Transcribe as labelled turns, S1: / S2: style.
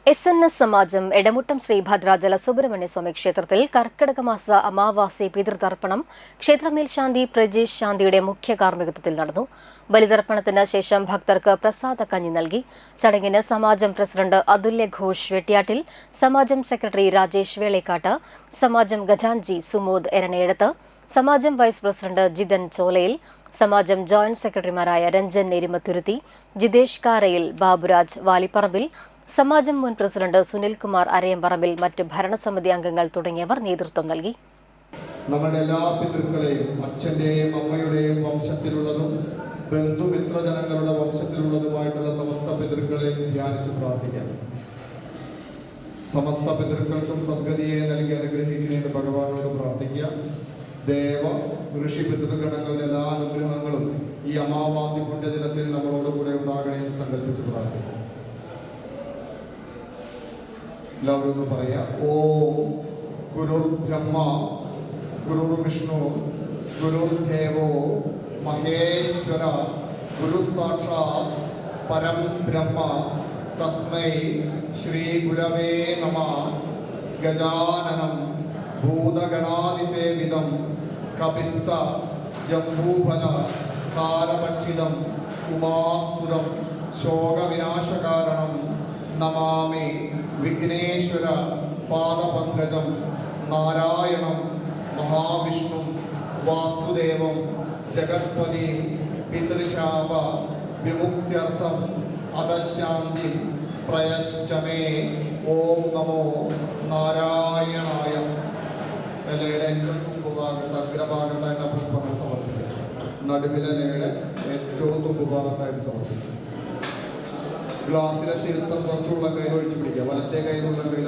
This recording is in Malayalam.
S1: എസ് സമാജം എടമുട്ടം ശ്രീ ഭദ്രാചല സുബ്രഹ്മണ്യ സ്വാമി ക്ഷേത്രത്തിൽ കർക്കിടക മാസ അമാവാസി പിതൃതർപ്പണം ക്ഷേത്ര മേൽശാന്തി പ്രജേഷ് ശാന്തിയുടെ മുഖ്യ കാർമ്മികത്വത്തിൽ നടന്നു. ബലിതർപ്പണത്തിന് ശേഷം ഭക്തർക്ക് പ്രസാദ കഞ്ഞി നൽകി. ചടങ്ങിന് സമാജം പ്രസിഡന്റ് അതുല്യ ഘോഷ് വെട്ടിയാട്ടിൽ, സമാജം സെക്രട്ടറി രാജേഷ് വേളേക്കാട്ട്, സമാജം ഖജാൻജി സുമോദ് എരണേടത്ത്, സമാജം വൈസ് പ്രസിഡന്റ് ജിതൻ ചോലയിൽ, സമാജം ജോയിന്റ് സെക്രട്ടറിമാരായ രഞ്ജൻ എരിമത്തുരുത്തി, ജിതേഷ് കാരയിൽ, ബാബുരാജ് വാലിപ്പറമ്പിൽ, സമാജം മുൻ പ്രസിഡന്റ് സുനിൽകുമാർ അരയമ്പറമ്പിൽ, മറ്റ് ഭരണസമിതി അംഗങ്ങൾ തുടങ്ങിയവർ നേതൃത്വം നൽകി.
S2: നമ്മുടെ എല്ലാ പിതൃക്കളെയും അച്ഛന്റെയും അമ്മയുടെയും വംശത്തിലുള്ളതും ബന്ധുമിത്രജനങ്ങളുടെ വംശത്തിലുള്ളതുമായിട്ടുള്ള സമസ്ത പിതൃക്കളെയും ധ്യാനിച്ച് പ്രാർത്ഥിക്കാം. സമസ്ത പിതൃക്കൾക്കും സദ്ഗതിയെ നൽകി അനുഗ്രഹിക്കുന്നതിന് ഭഗവാനോട് പ്രാർത്ഥിക്കുക. ദേവ ഋഷി പിതൃഗണങ്ങളുടെ എല്ലാ അനുഗ്രഹങ്ങളും ഈ അമാവാസി പുണ്യദിനത്തിൽ നമ്മളോട് കൂടെ ഉണ്ടാകണമെന്ന് സങ്കല്പിച്ച് പ്രാർത്ഥിക്കാം. എല്ലാവരും പറയാ, ഓം ഗുരുർ ബ്രഹ്മ ഗുരുർ വിഷ്ണു ഗുരുർ ദേവോ മഹേശ്വര ഗുരു സാക്ഷാത് പരം ബ്രഹ്മ തസ്മൈ ശ്രീ ഗുരവേ നമഃ. ഗജാനനം ഭൂതഗണാതിസേവിതം കപിത്ത ജംബൂഫല സാരഭക്ഷിതം ഉമാസുതം ശോകവിനാശകാരണം നമാമി വിഘ്നേശ്വര പാദപങ്കജം നാരായണം മഹാവിഷ്ണു വാസുദേവം ജഗത്പതി പിതൃശാപ വിമുക്ത്യർത്ഥം അധശാന്തി പ്രയശ്ചമേ. ഓം നമോ നാരായണായ. ഇലയുടെ ഏറ്റവും തുമ്പുഭാഗത്ത് അഗ്രഭാഗത്തായിട്ട് പുഷ്പങ്ങൾ സമർപ്പിക്കുക. നടുവിലയുടെ ഏറ്റവും തുമ്പുഭാഗത്തായിട്ട് സമർപ്പിക്കുക. ഗ്ലാസ്സിലെ തീർത്ഥം കുറച്ചുള്ള കയ്യിൽ ഒഴിച്ചു പിടിക്കുക. വലത്തെ കയ്യിലുള്ള കയ്യിൽ